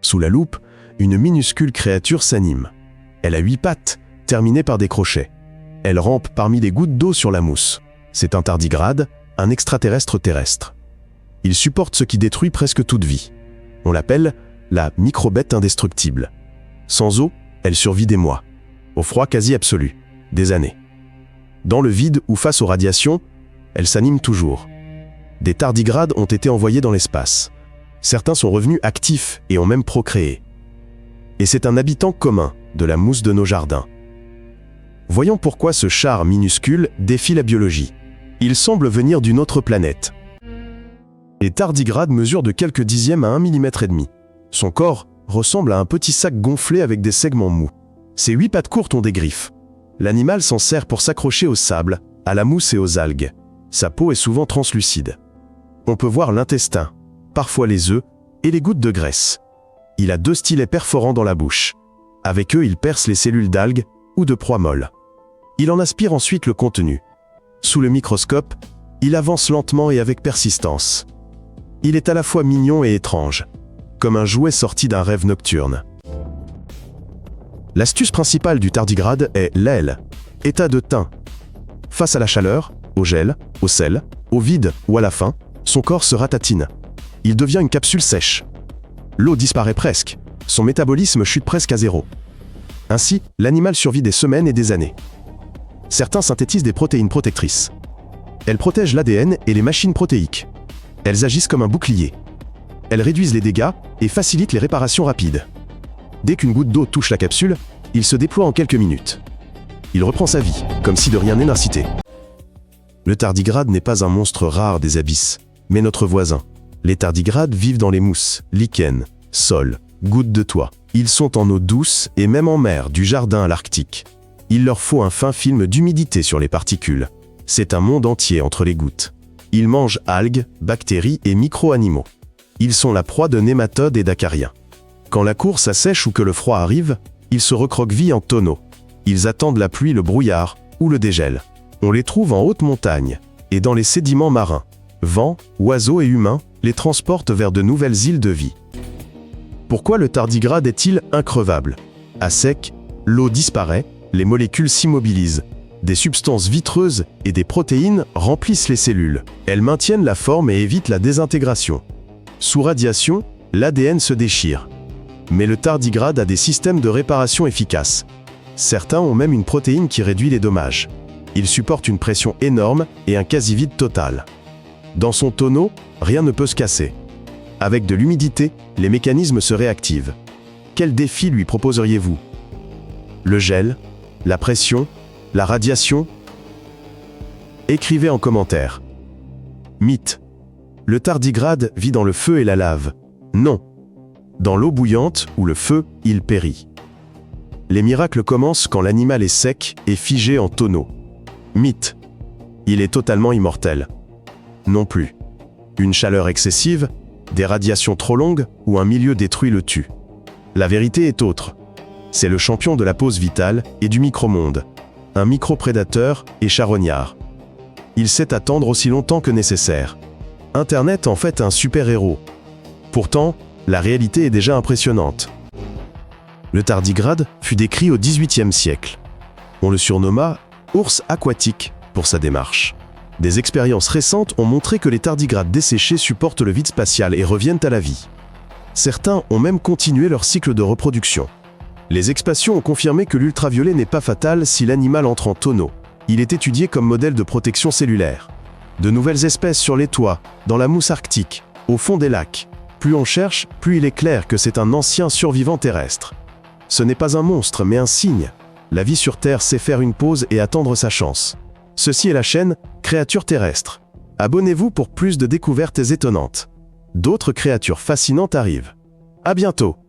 Sous la loupe, une minuscule créature s'anime. Elle a 8 pattes, terminées par des crochets. Elle rampe parmi des gouttes d'eau sur la mousse. C'est un tardigrade, un extraterrestre terrestre. Il supporte ce qui détruit presque toute vie. On l'appelle la microbête indestructible. Sans eau, elle survit des mois. Au froid quasi absolu, des années. Dans le vide ou face aux radiations, elle s'anime toujours. Des tardigrades ont été envoyés dans l'espace. Certains sont revenus actifs et ont même procréé. Et c'est un habitant commun de la mousse de nos jardins. Voyons pourquoi ce char minuscule défie la biologie. Il semble venir d'une autre planète. Les tardigrades mesurent de quelques dixièmes à 1,5 mm. Son corps ressemble à un petit sac gonflé avec des segments mous. Ses 8 pattes courtes ont des griffes. L'animal s'en sert pour s'accrocher au sable, à la mousse et aux algues. Sa peau est souvent translucide. On peut voir l'intestin, parfois les œufs et les gouttes de graisse. Il a 2 stylets perforants dans la bouche. Avec eux, il perce les cellules d'algues ou de proies molles. Il en aspire ensuite le contenu. Sous le microscope, il avance lentement et avec persistance. Il est à la fois mignon et étrange, comme un jouet sorti d'un rêve nocturne. L'astuce principale du tardigrade est l'aile, état de teint. Face à la chaleur, au gel, au sel, au vide ou à la faim, son corps se ratatine. Il devient une capsule sèche. L'eau disparaît presque, son métabolisme chute presque à zéro. Ainsi, l'animal survit des semaines et des années. Certains synthétisent des protéines protectrices. Elles protègent l'ADN et les machines protéiques. Elles agissent comme un bouclier. Elles réduisent les dégâts et facilitent les réparations rapides. Dès qu'une goutte d'eau touche la capsule, il se déploie en quelques minutes. Il reprend sa vie, comme si de rien n'est incité. Le tardigrade n'est pas un monstre rare des abysses, mais notre voisin. Les tardigrades vivent dans les mousses, lichens, sols, gouttes de toit. Ils sont en eau douce et même en mer, du jardin à l'Arctique. Il leur faut un fin film d'humidité sur les particules. C'est un monde entier entre les gouttes. Ils mangent algues, bactéries et micro-animaux. Ils sont la proie de nématodes et d'acariens. Quand la course assèche ou que le froid arrive, ils se recroquevillent en tonneaux. Ils attendent la pluie, le brouillard ou le dégel. On les trouve en haute montagne et dans les sédiments marins. Vents, oiseaux et humains les transportent vers de nouvelles îles de vie. Pourquoi le tardigrade est-il increvable? À sec, l'eau disparaît, les molécules s'immobilisent. Des substances vitreuses et des protéines remplissent les cellules. Elles maintiennent la forme et évitent la désintégration. Sous radiation, l'ADN se déchire. Mais le tardigrade a des systèmes de réparation efficaces. Certains ont même une protéine qui réduit les dommages. Il supporte une pression énorme et un quasi-vide total. Dans son tonneau, rien ne peut se casser. Avec de l'humidité, les mécanismes se réactivent. Quel défi lui proposeriez-vous? Le gel? La pression? La radiation? Écrivez en commentaire. Mythe. Le tardigrade vit dans le feu et la lave. Non. Dans l'eau bouillante ou le feu, il périt. Les miracles commencent quand l'animal est sec et figé en tonneau. Mythe. Il est totalement immortel. Non plus. Une chaleur excessive, des radiations trop longues ou un milieu détruit le tue. La vérité est autre. C'est le champion de la pause vitale et du micro-monde. Un micro-prédateur et charognard. Il sait attendre aussi longtemps que nécessaire. Internet en fait un super-héros. Pourtant, la réalité est déjà impressionnante. Le tardigrade fut décrit au XVIIIe siècle. On le surnomma « ours aquatique » pour sa démarche. Des expériences récentes ont montré que les tardigrades desséchés supportent le vide spatial et reviennent à la vie. Certains ont même continué leur cycle de reproduction. Les expansions ont confirmé que l'ultraviolet n'est pas fatal si l'animal entre en tonneau. Il est étudié comme modèle de protection cellulaire. De nouvelles espèces sur les toits, dans la mousse arctique, au fond des lacs. Plus on cherche, plus il est clair que c'est un ancien survivant terrestre. Ce n'est pas un monstre, mais un signe. La vie sur Terre sait faire une pause et attendre sa chance. Ceci est la chaîne Créatures terrestres. Abonnez-vous pour plus de découvertes étonnantes. D'autres créatures fascinantes arrivent. À bientôt!